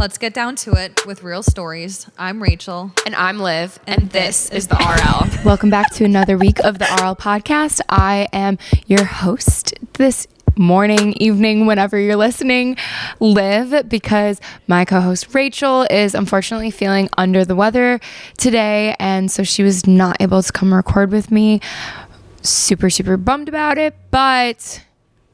Let's get down to it with real stories. I'm Rachel. And I'm Liv. And this is the RL. Welcome back to another week of the RL podcast. I am your host this morning, evening, whenever you're listening, Liv, because my co-host Rachel is unfortunately feeling under the weather today. And so she was not able to come record with me. Super bummed about it, but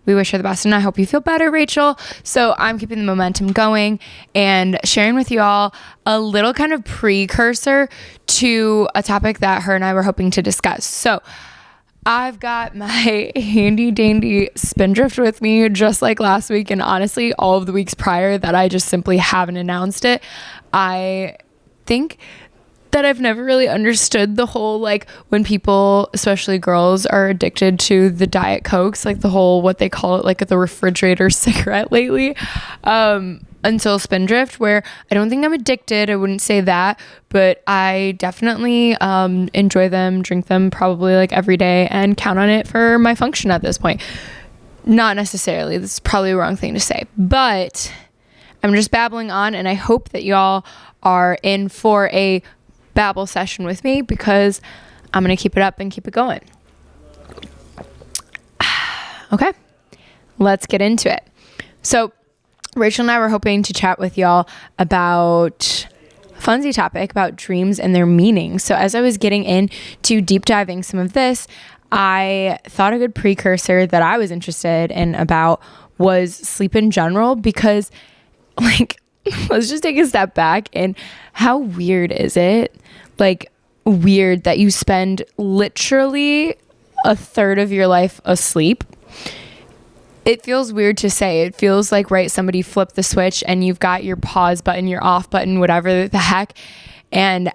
we wish her the best, and I hope you feel better, Rachel. So I'm keeping the momentum going and sharing with you all a little kind of precursor to a topic that her and I were hoping to discuss. So I've got my handy dandy Spindrift with me, just like last week, and honestly, all of the weeks prior that I just simply haven't announced it. I think that I've never really understood the whole, like, when people, especially girls, are addicted to the Diet Cokes, like the whole, what they call it, like the refrigerator cigarette lately, until Spindrift, where I don't think I'm addicted. I wouldn't say that, but I definitely enjoy them, drink them probably like every day, and count on it for my function at this point. Not necessarily. This is probably the wrong thing to say, but I'm just babbling on, and I hope that y'all are in for a babble session with me, because I'm going to keep it up and keep it going. Okay, let's get into it. So Rachel and I were hoping to chat with y'all about a funsy topic about dreams and their meaning. So as I was getting into deep diving some of this, I thought a good precursor that I was interested in about was sleep in general, because, like, let's just take a step back, and how weird is it? Like, weird that you spend literally a third of your life asleep. It feels weird to say. It feels like, right, somebody flipped the switch and you've got your pause button, your off button, whatever the heck. And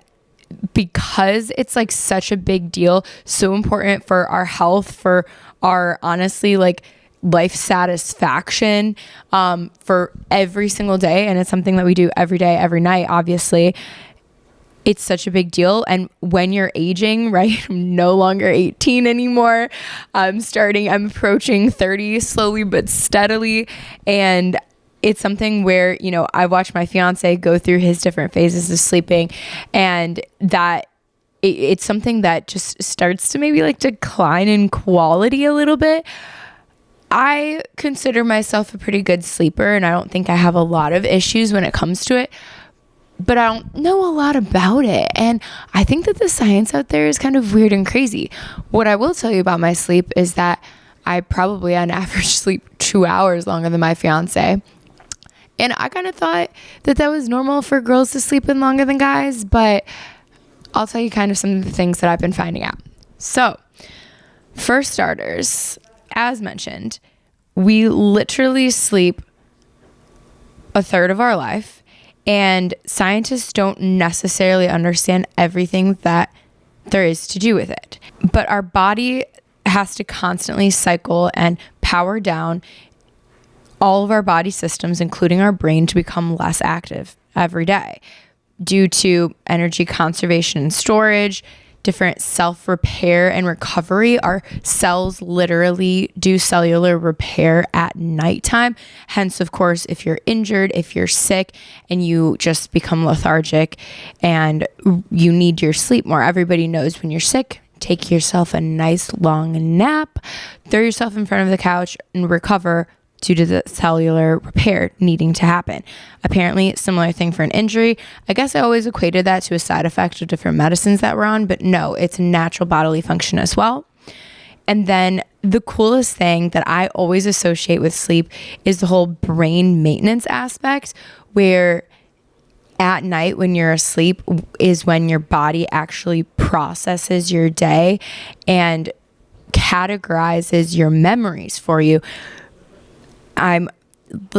because it's like such a big deal, so important for our health, for our, honestly, like, life satisfaction, for every single day, and it's something that we do every day, every night, obviously. It's such a big deal. And when you're aging, right, I'm no longer 18 anymore. I'm approaching 30 slowly but steadily. And it's something where, you know, I watched my fiance go through his different phases of sleeping, and that it's something that just starts to maybe like decline in quality a little bit. I consider myself a pretty good sleeper, and I don't think I have a lot of issues when it comes to it, but I don't know a lot about it. And I think that the science out there is kind of weird and crazy. What I will tell you about my sleep is that I probably on average sleep 2 hours longer than my fiance. And I kind of thought that that was normal for girls to sleep in longer than guys, but I'll tell you kind of some of the things that I've been finding out. So, for starters, as mentioned, we literally sleep a third of our life, and scientists don't necessarily understand everything that there is to do with it. But our body has to constantly cycle and power down all of our body systems, including our brain, to become less active every day due to energy conservation and storage, different self-repair and recovery. Our cells literally do cellular repair at nighttime. Hence, of course, if you're injured, if you're sick, and you just become lethargic and you need your sleep more. Everybody knows when you're sick, take yourself a nice long nap, throw yourself in front of the couch and recover due to the cellular repair needing to happen. Apparently, similar thing for an injury. I guess I always equated that to a side effect of different medicines that we're on, but no, it's a natural bodily function as well. And then the coolest thing that I always associate with sleep is the whole brain maintenance aspect, where at night when you're asleep is when your body actually processes your day and categorizes your memories for you. I'm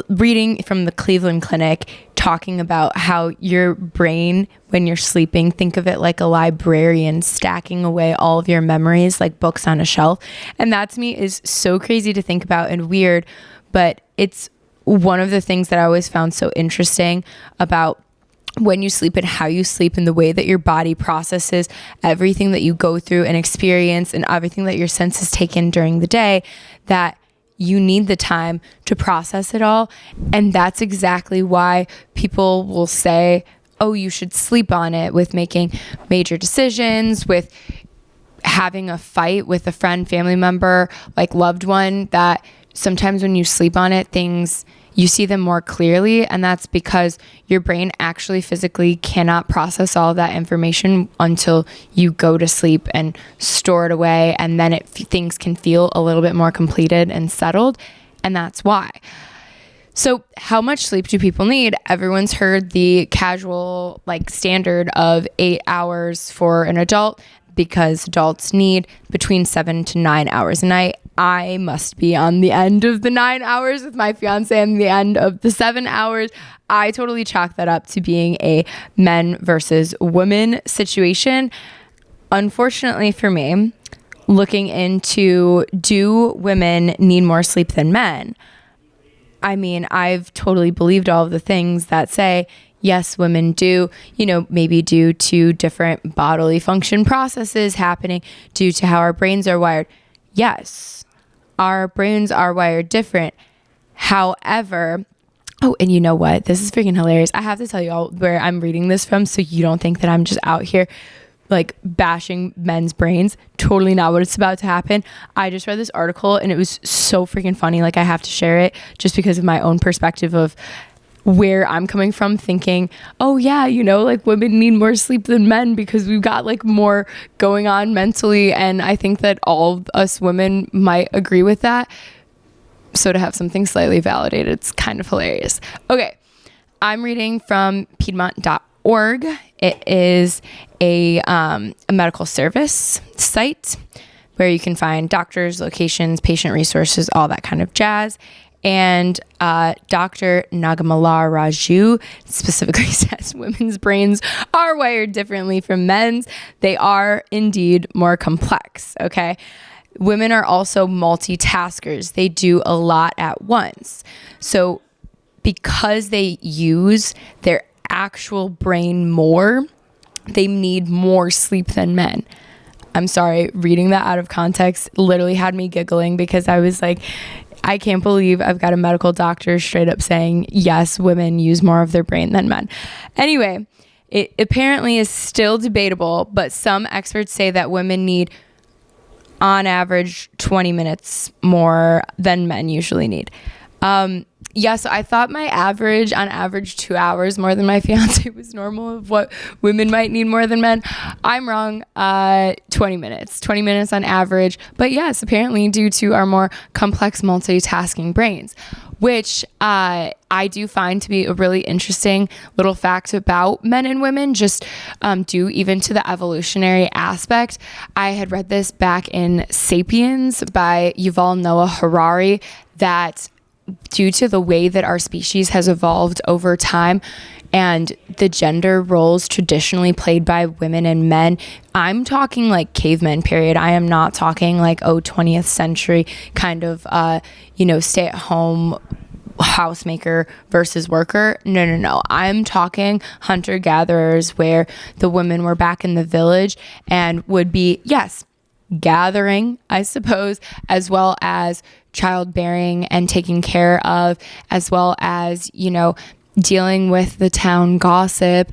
reading from the Cleveland Clinic talking about how your brain, when you're sleeping, think of it like a librarian stacking away all of your memories like books on a shelf. And that to me is so crazy to think about and weird, but it's one of the things that I always found so interesting about when you sleep and how you sleep and the way that your body processes everything that you go through and experience and everything that your senses take in during the day, that you need the time to process it all. And that's exactly why people will say, oh, you should sleep on it, with making major decisions, with having a fight with a friend, family member, like loved one, that sometimes when you sleep on it, you see them more clearly. And that's because your brain actually physically cannot process all of that information until you go to sleep and store it away. And then things can feel a little bit more completed and settled. And that's why. So how much sleep do people need? Everyone's heard the casual standard of 8 hours for an adult, because adults need between 7 to 9 hours a night. I must be on the end of the 9 hours with my fiance and the end of the 7 hours. I totally chalk that up to being a men versus women situation. Unfortunately for me, looking into, do women need more sleep than men? I mean, I've totally believed all of the things that say, yes, women do, maybe due to different bodily function processes happening due to how our brains are wired. Yes, our brains are wired different. However, oh, and you know what? This is freaking hilarious. I have to tell you all where I'm reading this from, so you don't think that I'm just out here bashing men's brains. Totally not what it's about to happen. I just read this article and it was so freaking funny. I have to share it just because of my own perspective of where I'm coming from, thinking, oh yeah, women need more sleep than men because we've got more going on mentally. And I think that all of us women might agree with that. So to have something slightly validated, it's kind of hilarious. Okay. I'm reading from Piedmont.org. It is a medical service site where you can find doctors, locations, patient resources, all that kind of jazz. And Dr. Nagamala Raju specifically says women's brains are wired differently from men's. They are indeed more complex, okay? Women are also multitaskers. They do a lot at once. So because they use their actual brain more, they need more sleep than men. I'm sorry, reading that out of context literally had me giggling because I was like, I can't believe I've got a medical doctor straight up saying, yes, women use more of their brain than men. Anyway, it apparently is still debatable, but some experts say that women need, on average, 20 minutes more than men usually need. So I thought my average, on average, 2 hours more than my fiance was normal of what women might need more than men. I'm wrong. 20 minutes on average. But yes, apparently due to our more complex multitasking brains, which I do find to be a really interesting little fact about men and women, just due even to the evolutionary aspect. I had read this back in Sapiens by Yuval Noah Harari, that due to the way that our species has evolved over time and the gender roles traditionally played by women and men, I'm talking cavemen period. I am not talking 20th century kind of, stay at home housemaker versus worker. No. I'm talking hunter-gatherers, where the women were back in the village and would be, yes, gathering, I suppose, as well as childbearing and taking care of, as well as, dealing with the town gossip,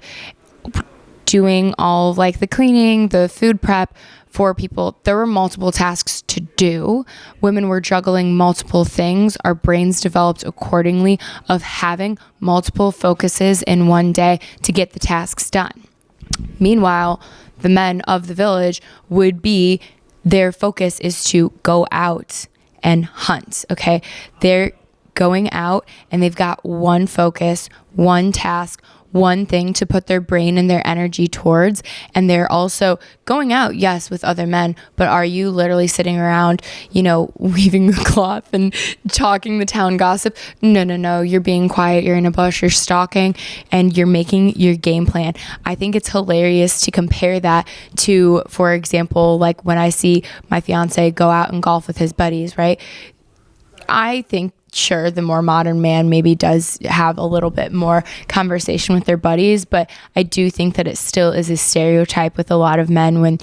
doing all the cleaning, the food prep for people. There were multiple tasks to do. Women were juggling multiple things. Our brains developed accordingly of having multiple focuses in one day to get the tasks done. Meanwhile, the men of the village would be, their focus is to go out and hunt, okay? They're going out and they've got one focus, one task, one thing to put their brain and their energy towards. And they're also going out, yes, with other men, but are you literally sitting around, weaving the cloth and talking the town gossip? No. You're being quiet. You're in a bush. You're stalking and you're making your game plan. I think it's hilarious to compare that to, for example, when I see my fiance go out and golf with his buddies, right? I think sure, the more modern man maybe does have a little bit more conversation with their buddies, but I do think that it still is a stereotype with a lot of men when,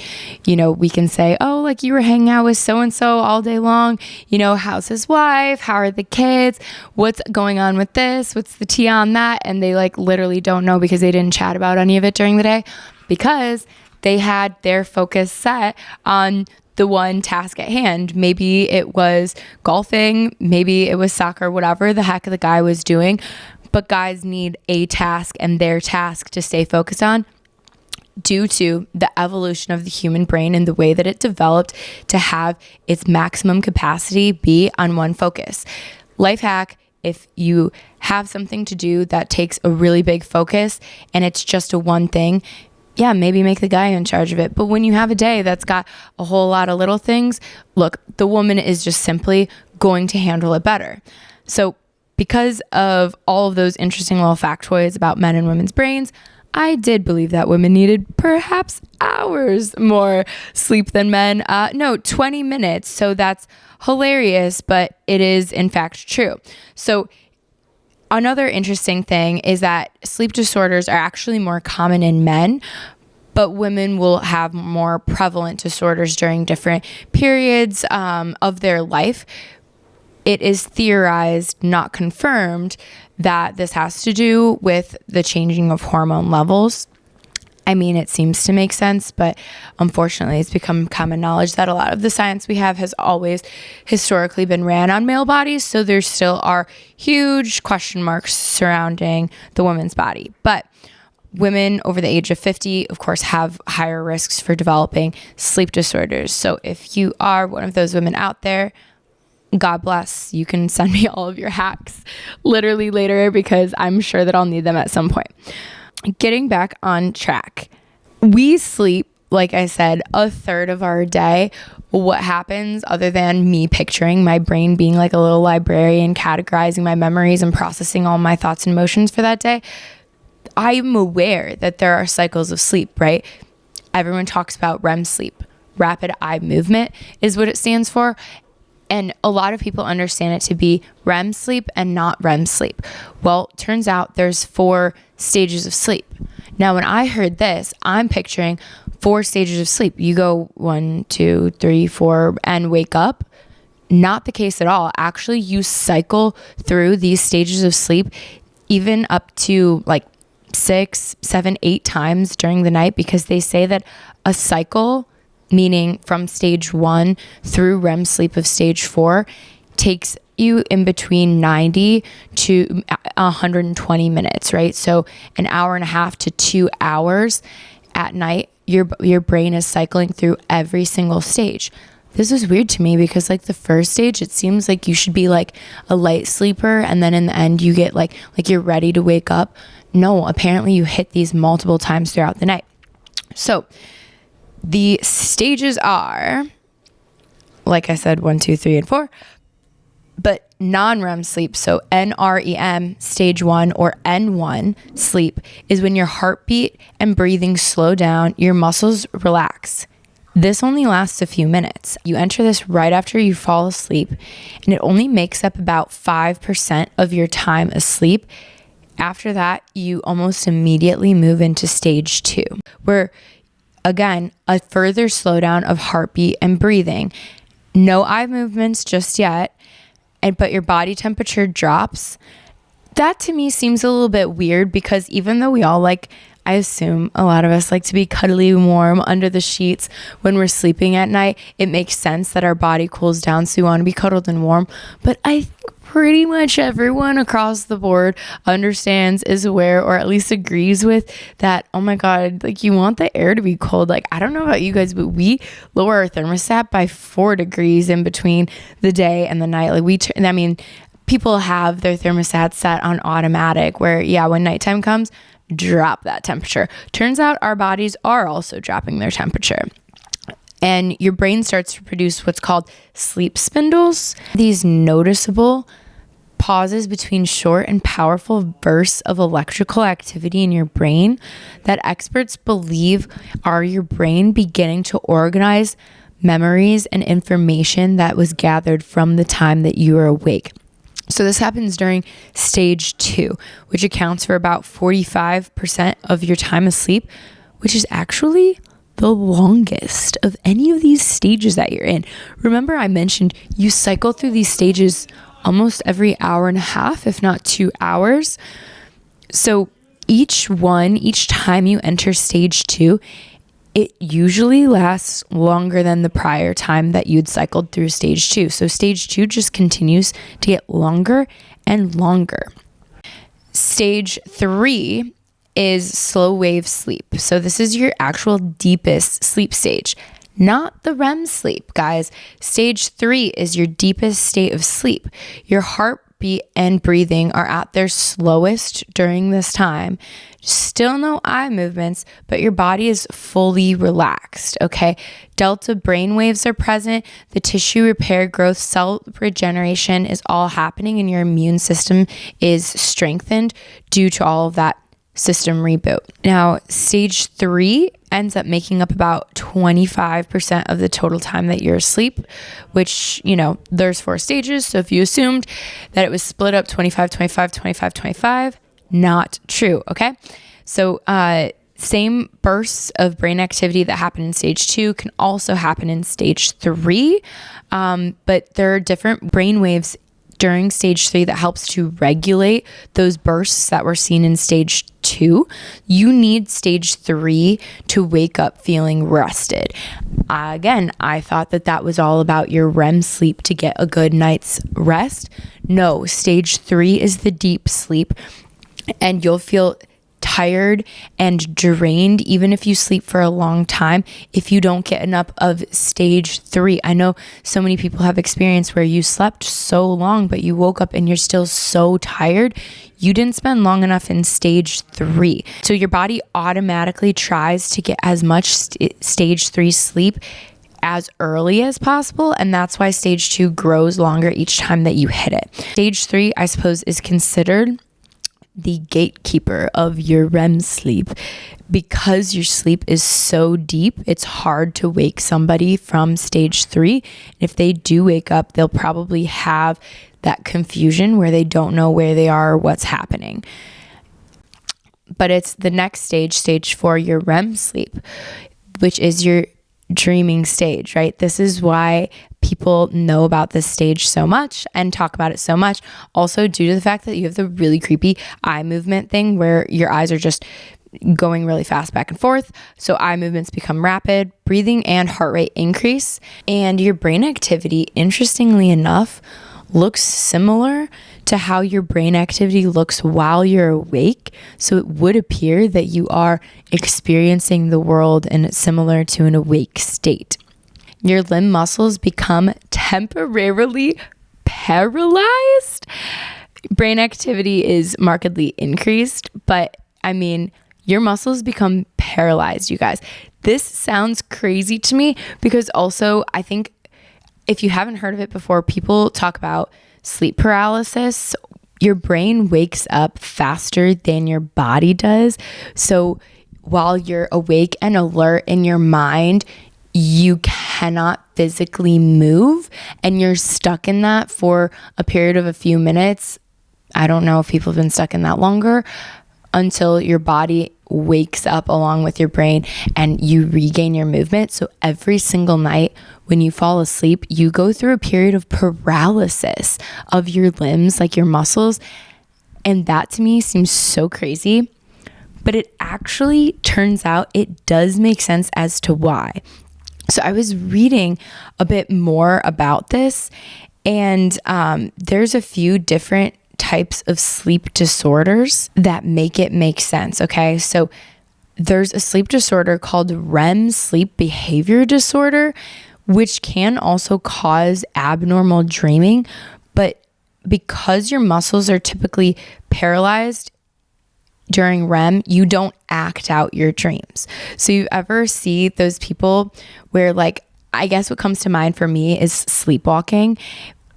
we can say, oh, like you were hanging out with so-and-so all day long, how's his wife? How are the kids? What's going on with this? What's the tea on that? And they like literally don't know because they didn't chat about any of it during the day because they had their focus set on the one task at hand. Maybe it was golfing, maybe it was soccer, whatever the heck the guy was doing. But guys need a task and their task to stay focused on due to the evolution of the human brain and the way that it developed to have its maximum capacity be on one focus. Life hack: if you have something to do that takes a really big focus and it's just a one thing, yeah, maybe make the guy in charge of it. But when you have a day that's got a whole lot of little things, look, the woman is just simply going to handle it better. So because of all of those interesting little factoids about men and women's brains, I did believe that women needed perhaps hours more sleep than men. No, 20 minutes. So that's hilarious, but it is in fact true. So another interesting thing is that sleep disorders are actually more common in men, but women will have more prevalent disorders during different periods of their life. It is theorized, not confirmed, that this has to do with the changing of hormone levels. I mean, it seems to make sense, but unfortunately, it's become common knowledge that a lot of the science we have has always historically been ran on male bodies. So there still are huge question marks surrounding the woman's body. But women over the age of 50, of course, have higher risks for developing sleep disorders. So if you are one of those women out there, God bless. You can send me all of your hacks literally later because I'm sure that I'll need them at some point. Getting back on track, we sleep, like I said, a third of our day. What happens, other than me picturing my brain being like a little librarian, categorizing my memories and processing all my thoughts and emotions for that day, I'm aware that there are cycles of sleep, right? Everyone talks about REM sleep. Rapid eye movement is what it stands for. And a lot of people understand it to be REM sleep and not REM sleep. Well, turns out there's 4 stages of sleep. Now, when I heard this, I'm picturing 4 stages of sleep. You go 1, 2, 3, 4, and wake up. Not the case at all. Actually, you cycle through these stages of sleep even up to like 6, 7, 8 times during the night, because they say that a cycle, meaning from stage 1 through REM sleep of stage 4, takes you in between 90 to 120 minutes, right? So an hour and a half to 2 hours at night, your brain is cycling through every single stage. This is weird to me because like the first stage, it seems like you should be like a light sleeper, and then in the end you get like you're ready to wake up. No, apparently you hit these multiple times throughout the night. So the stages are, like I said, 1, 2, 3, and 4, but non-REM sleep, so NREM stage 1 or N1 sleep, is when your heartbeat and breathing slow down, your muscles relax. This only lasts a few minutes. You enter this right after you fall asleep, and it only makes up about 5% of your time asleep. After that, you almost immediately move into stage 2, where again, a further slowdown of heartbeat and breathing. No eye movements just yet, but your body temperature drops. That to me seems a little bit weird because even though we all I assume a lot of us like to be cuddly and warm under the sheets when we're sleeping at night, it makes sense that our body cools down, so we want to be cuddled and warm. But I think pretty much everyone across the board understands, is aware, or at least agrees with that. Oh my God, you want the air to be cold. I don't know about you guys, but we lower our thermostat by 4 degrees in between the day and the night. People have their thermostat set on automatic where, yeah, when nighttime comes, drop that temperature. Turns out our bodies are also dropping their temperature. And your brain starts to produce what's called sleep spindles. These noticeable pauses between short and powerful bursts of electrical activity in your brain that experts believe are your brain beginning to organize memories and information that was gathered from the time that you were awake. So this happens during stage 2, which accounts for about 45% of your time asleep, which is actually the longest of any of these stages that you're in. Remember, I mentioned you cycle through these stages almost every hour and a half, if not 2 hours. So each time you enter stage 2, it usually lasts longer than the prior time that you'd cycled through stage 2. So stage 2 just continues to get longer and longer. Stage 3 is slow wave sleep. So this is your actual deepest sleep stage, not the REM sleep, guys. Stage 3 is your deepest state of sleep. Your heartbeat and breathing are at their slowest during this time. Still no eye movements, but your body is fully relaxed, okay? Delta brain waves are present. The tissue repair, growth, cell regeneration is all happening, and your immune system is strengthened due to all of that system reboot. Now, stage 3 ends up making up about 25% of the total time that you're asleep, which, there's 4 stages. So if you assumed that it was split up 25, 25, 25, 25, not true, okay? So same bursts of brain activity that happen in stage 2 can also happen in stage 3, but there are different brain waves during stage 3 that helps to regulate those bursts that were seen in stage 2. You need stage 3 to wake up feeling rested. Again, I thought that was all about your REM sleep to get a good night's rest. No, stage 3 is the deep sleep, and you'll feel tired and drained even if you sleep for a long time if you don't get enough of stage 3. I know so many people have experience where you slept so long but you woke up and you're still so tired. You didn't spend long enough in stage 3. So your body automatically tries to get as much stage 3 sleep as early as possible, and that's why stage 2 grows longer each time that you hit it. Stage 3, I suppose, is considered the gatekeeper of your REM sleep. Because your sleep is so deep, it's hard to wake somebody from stage 3. And if they do wake up, they'll probably have that confusion where they don't know where they are or what's happening. But it's the next stage, stage 4, your REM sleep, which is your dreaming stage, right? This is why people know about this stage so much and talk about it so much. Also, due to the fact that you have the really creepy eye movement thing where your eyes are just going really fast back and forth. So eye movements become rapid, breathing and heart rate increase, and your brain activity, interestingly enough, looks similar to how your brain activity looks while you're awake. So it would appear that you are experiencing the world in similar to an awake state. Your limb muscles become temporarily paralyzed. Brain activity is markedly increased, but your muscles become paralyzed, you guys. This sounds crazy to me because also I think if you haven't heard of it before, people talk about sleep paralysis. Your brain wakes up faster than your body does. So while you're awake and alert in your mind, you cannot physically move and you're stuck in that for a period of a few minutes. I don't know if people have been stuck in that longer, until your body wakes up along with your brain and you regain your movement. So every single night when you fall asleep, you go through a period of paralysis of your limbs, like your muscles. And that to me seems so crazy, but it actually turns out it does make sense as to why. So I was reading a bit more about this, and there's a few different types of sleep disorders that make it make sense, okay? So there's a sleep disorder called REM sleep behavior disorder, which can also cause abnormal dreaming, but because your muscles are typically paralyzed during REM, you don't act out your dreams. So you ever see those people where, like, I guess what comes to mind for me is sleepwalking,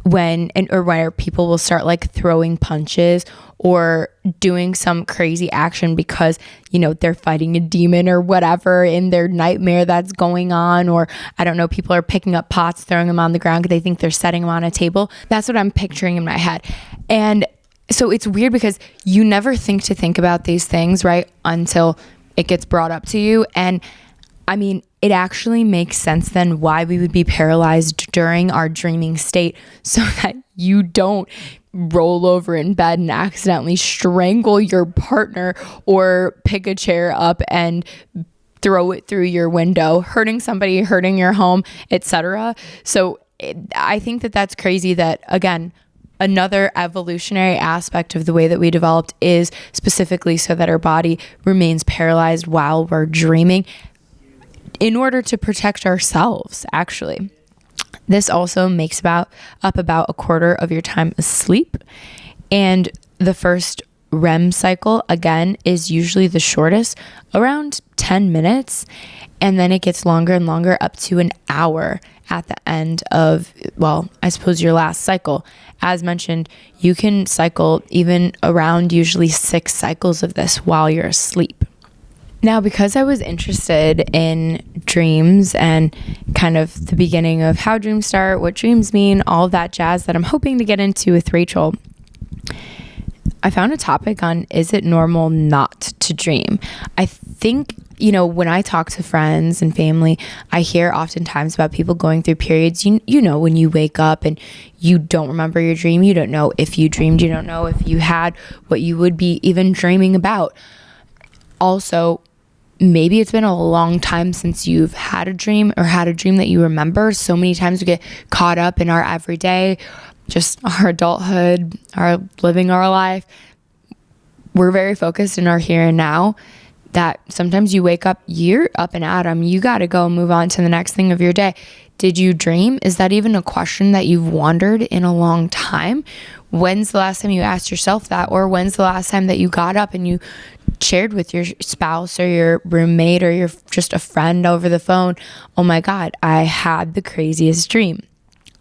where people will start like throwing punches or doing some crazy action because, they're fighting a demon or whatever in their nightmare that's going on. Or I don't know, people are picking up pots, throwing them on the ground because they think they're setting them on a table. That's what I'm picturing in my head. And so it's weird because you never think about these things, right? Until it gets brought up to you. And I mean, it actually makes sense then why we would be paralyzed during our dreaming state, so that you don't roll over in bed and accidentally strangle your partner or pick a chair up and throw it through your window, hurting somebody, hurting your home, etc. So I think that that's crazy that, again, another evolutionary aspect of the way that we developed is specifically so that our body remains paralyzed while we're dreaming in order to protect ourselves, actually. This also makes up about a quarter of your time asleep. And the first REM cycle, again, is usually the shortest, around 10 minutes. And then it gets longer and longer, up to an hour at the end of, I suppose your last cycle. As mentioned, you can cycle even around usually 6 cycles of this while you're asleep. Now, because I was interested in dreams and kind of the beginning of how dreams start, what dreams mean, all of that jazz that I'm hoping to get into with Rachel, I found a topic on, is it normal not to dream? I think, when I talk to friends and family, I hear oftentimes about people going through periods, when you wake up and you don't remember your dream, you don't know if you dreamed, you don't know if you had what you would be even dreaming about. Also, maybe it's been a long time since you've had a dream or had a dream that you remember. So many times we get caught up in our everyday, just our adulthood, our living our life. We're very focused in our here and now that sometimes you wake up, you're up and at 'em. You got to go move on to the next thing of your day. Did you dream? Is that even a question that you've wondered in a long time? When's the last time you asked yourself that? Or when's the last time that you got up and you shared with your spouse or your roommate or your just a friend over the phone, oh my God, I had the craziest dream.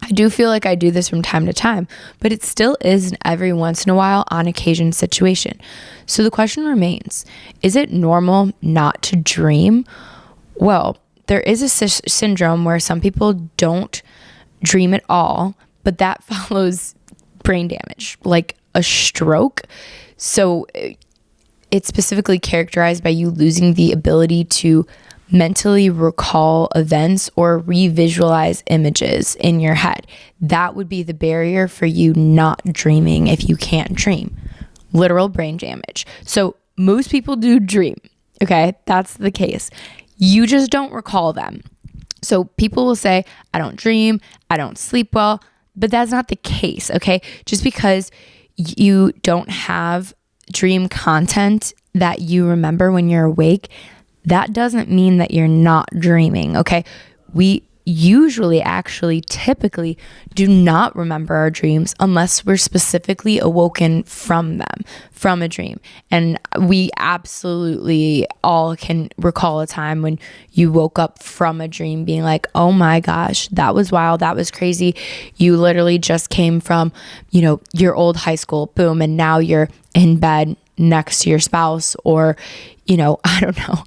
I do feel like I do this from time to time, but it still is an every once in a while, on occasion situation. So the question remains, is it normal not to dream? Well, there is a syndrome where some people don't dream at all, but that follows brain damage, like a stroke. So it's specifically characterized by you losing the ability to mentally recall events or revisualize images in your head. That would be the barrier for you not dreaming if you can't dream. Literal brain damage. So most people do dream, okay? That's the case. You just don't recall them. So people will say, I don't dream, I don't sleep well, but that's not the case, okay? Just because you don't have dream content that you remember when you're awake, that doesn't mean that you're not dreaming, okay? We usually typically do not remember our dreams unless we're specifically awoken from them, from a dream. And we absolutely all can recall a time when you woke up from a dream being like, oh my gosh, that was wild, that was crazy. You literally just came from, your old high school, boom, and now you're in bed next to your spouse, or I don't know,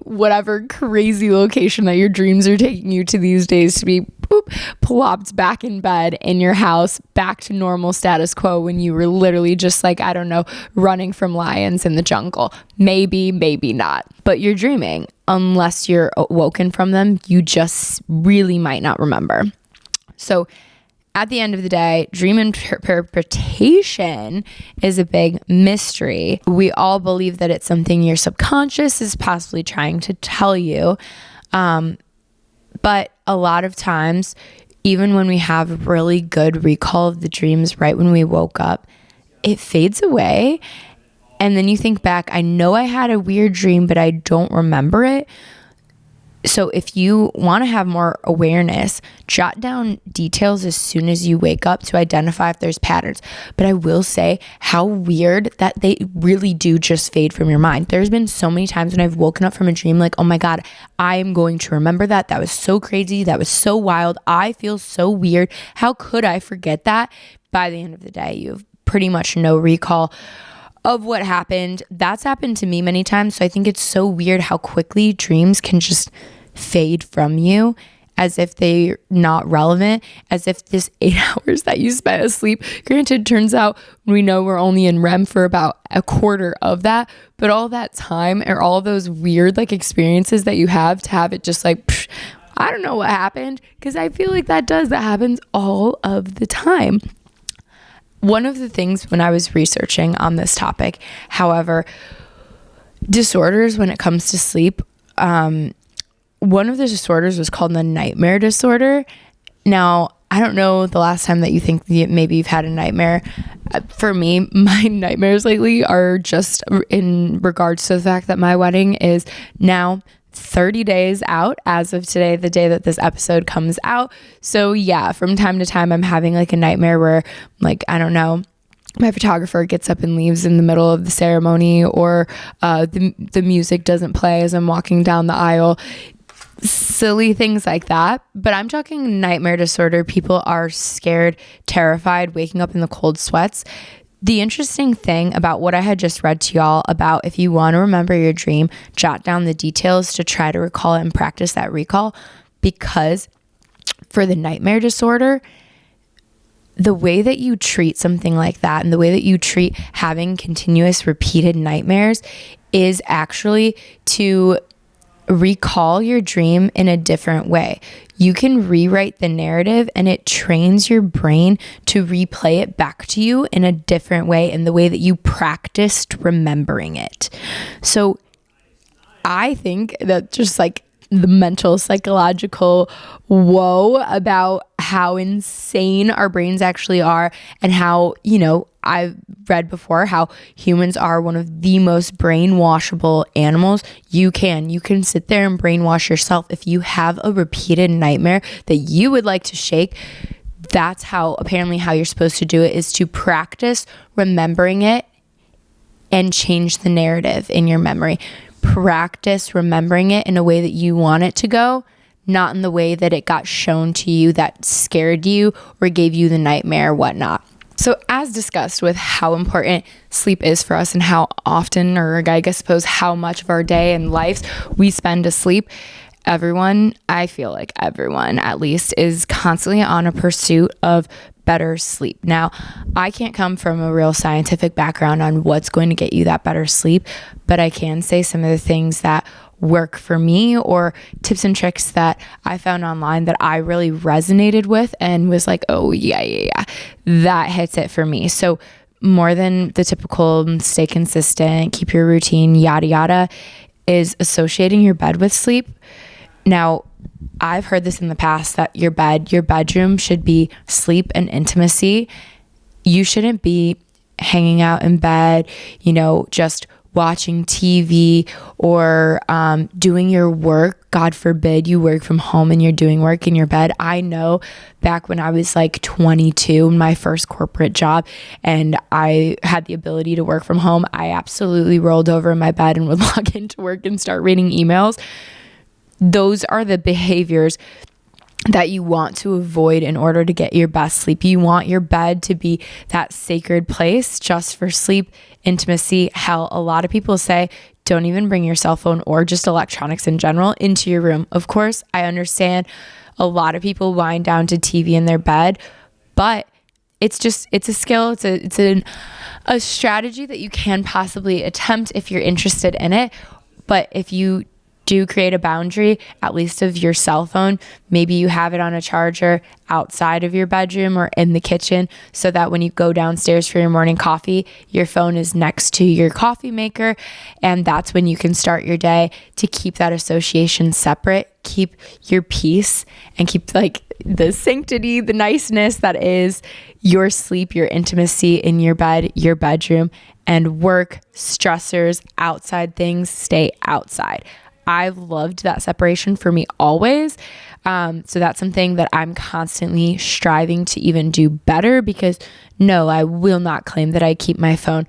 whatever crazy location that your dreams are taking you to these days, to be plopped back in bed in your house, back to normal status quo when you were literally just like, I don't know, running from lions in the jungle. Maybe not, but you're dreaming. Unless you're awoken from them, you just really might not remember. So at the end of the day, dream interpretation is a big mystery. We all believe that it's something your subconscious is possibly trying to tell you. But a lot of times, even when we have really good recall of the dreams right when we woke up, it fades away. And then you think back, I know I had a weird dream, but I don't remember it. So if you want to have more awareness, jot down details as soon as you wake up to identify if there's patterns. But I will say how weird that they really do just fade from your mind. There's been so many times when I've woken up from a dream like, oh my God, I am going to remember that. That was so crazy. That was so wild. I feel so weird. How could I forget that? By the end of the day, you've pretty much no recall of what happened. That's happened to me many times. So I think it's so weird how quickly dreams can just fade from you as if they're not relevant, as if this 8 hours that you spent asleep, granted, turns out we know we're only in REM for about a quarter of that, but all that time or all those weird like experiences that you have to have it just like, psh, I don't know what happened, because I feel like that happens all of the time. One of the things when I was researching on this topic, however, disorders when it comes to sleep, one of the disorders was called the nightmare disorder. Now, I don't know the last time that you think maybe you've had a nightmare. For me, my nightmares lately are just in regards to the fact that my wedding is now 30 days out as of today, the day that this episode comes out. So yeah, from time to time, I'm having like a nightmare where like, I don't know, my photographer gets up and leaves in the middle of the ceremony, or the music doesn't play as I'm walking down the aisle. Silly things like that. But I'm talking nightmare disorder. People are scared, terrified, waking up in the cold sweats. The interesting thing about what I had just read to y'all about, if you want to remember your dream, jot down the details to try to recall it and practice that recall, because for the nightmare disorder, the way that you treat something like that and the way that you treat having continuous repeated nightmares is actually to recall your dream in a different way. You can rewrite the narrative, and it trains your brain to replay it back to you in a different way, in the way that you practiced remembering it. So I think that just like the mental, psychological woe about how insane our brains actually are, and how, you know, I've read before how humans are one of the most brainwashable animals. You can sit there and brainwash yourself. If you have a repeated nightmare that you would like to shake, that's how you're supposed to do it, is to practice remembering it and change the narrative in your memory. Practice remembering it in a way that you want it to go, not in the way that it got shown to you that scared you or gave you the nightmare or whatnot. So as discussed with how important sleep is for us and how often, or I suppose how much of our day and lives we spend asleep, I feel like everyone at least, is constantly on a pursuit of better sleep. Now, I can't come from a real scientific background on what's going to get you that better sleep, but I can say some of the things that work for me, or tips and tricks that I found online that I really resonated with and was like, oh yeah, that hits it for me. So more than the typical stay consistent, keep your routine, yada yada, is associating your bed with sleep. Now, I've heard this in the past, that your bedroom should be sleep and intimacy. You shouldn't be hanging out in bed, just watching TV or doing your work. God forbid you work from home and you're doing work in your bed. I know back when I was like 22, my first corporate job, and I had the ability to work from home, I absolutely rolled over in my bed and would log into work and start reading emails. Those are the behaviors that you want to avoid in order to get your best sleep. You want your bed to be that sacred place just for sleep, intimacy. Hell, a lot of people say don't even bring your cell phone or just electronics in general into your room. Of course, I understand a lot of people wind down to TV in their bed, but it's a skill. It's a strategy that you can possibly attempt if you're interested in it. But if you do create a boundary, at least of your cell phone, maybe you have it on a charger outside of your bedroom or in the kitchen, so that when you go downstairs for your morning coffee, your phone is next to your coffee maker, and that's when you can start your day, to keep that association separate, keep your peace, and keep like the sanctity, the niceness that is your sleep, your intimacy in your bed, your bedroom, and work, stressors, outside things, stay outside. I've loved that separation for me always. So that's something that I'm constantly striving to even do better, because no, I will not claim that I keep my phone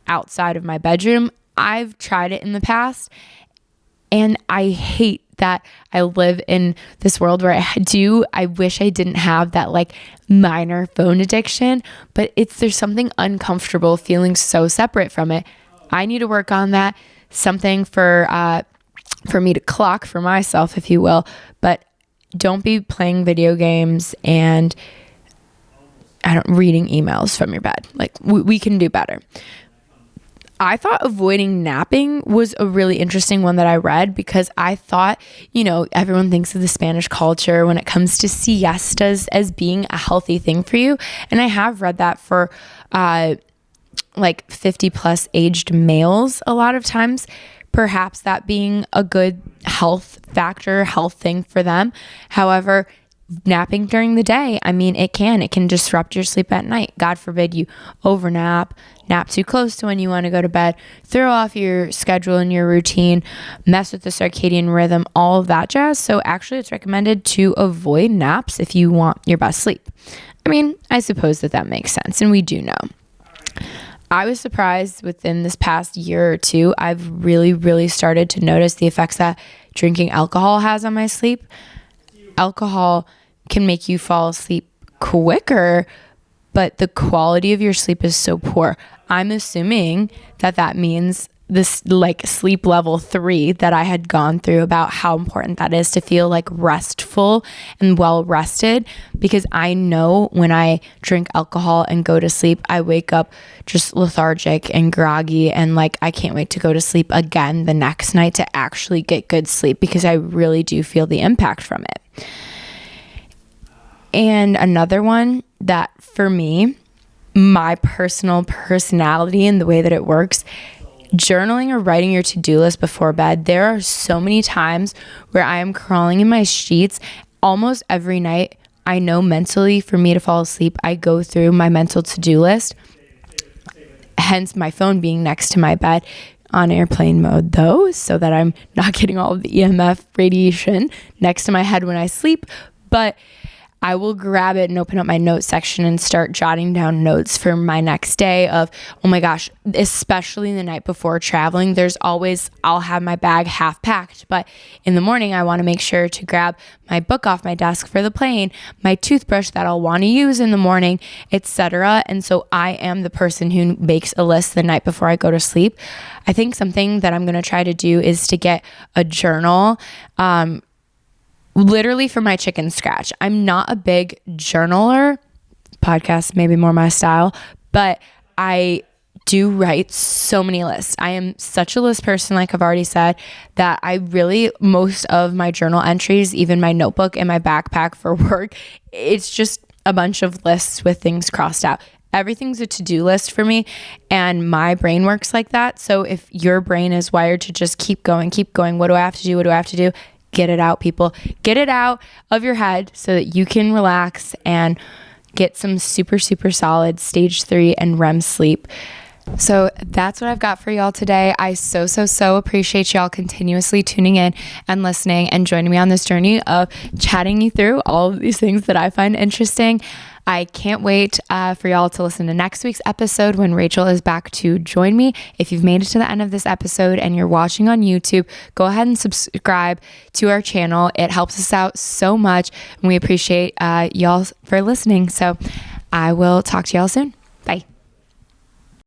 outside of my bedroom. I've tried it in the past, and I hate that I live in this world where I wish I didn't have that like minor phone addiction, but there's something uncomfortable feeling so separate from it. I need to work on that. Something for me to clock for myself, if you will, but don't be playing video games and reading emails from your bed. Like we can do better. I thought avoiding napping was a really interesting one that I read, because I thought, everyone thinks of the Spanish culture when it comes to siestas as being a healthy thing for you. And I have read that for like 50 plus aged males a lot of times, perhaps that being a good health thing for them. However, napping during the day, it can disrupt your sleep at night. God forbid you overnap, nap too close to when you want to go to bed, throw off your schedule and your routine, mess with the circadian rhythm, all of that jazz. So actually it's recommended to avoid naps if you want your best sleep. I suppose that makes sense, and we do know. I was surprised within this past year or two, I've really, really started to notice the effects that drinking alcohol has on my sleep. Alcohol can make you fall asleep quicker, but the quality of your sleep is so poor. I'm assuming that means this like sleep level 3 that I had gone through, about how important that is to feel like restful and well rested, because I know when I drink alcohol and go to sleep, I wake up just lethargic and groggy, and like I can't wait to go to sleep again the next night to actually get good sleep, because I really do feel the impact from it. And another one that for me, my personal personality and the way that it works, journaling or writing your to-do list before bed. There are so many times where I am crawling in my sheets almost every night. I know mentally for me to fall asleep, I go through my mental to-do list, hence my phone being next to my bed on airplane mode though, so that I'm not getting all of the EMF radiation next to my head when I sleep. But I will grab it and open up my notes section and start jotting down notes for my next day of, oh my gosh, especially the night before traveling, I'll have my bag half packed, but in the morning, I want to make sure to grab my book off my desk for the plane, my toothbrush that I'll want to use in the morning, etc. And so I am the person who makes a list the night before I go to sleep. I think something that I'm going to try to do is to get a journal, literally for my chicken scratch. I'm not a big journaler. Podcast maybe more my style, but I do write so many lists. I am such a list person, like I've already said, that most of my journal entries, even my notebook and my backpack for work, it's just a bunch of lists with things crossed out. Everything's a to-do list for me, and my brain works like that. So if your brain is wired to just keep going, what do I have to do? What do I have to do? Get it out, people. Get it out of your head so that you can relax and get some super, super solid stage 3 and REM sleep. So that's what I've got for y'all today. I so appreciate y'all continuously tuning in and listening and joining me on this journey of chatting you through all of these things that I find interesting. I can't wait for y'all to listen to next week's episode when Rachel is back to join me. If you've made it to the end of this episode and you're watching on YouTube, go ahead and subscribe to our channel. It helps us out so much, and we appreciate y'all for listening. So I will talk to y'all soon. Bye.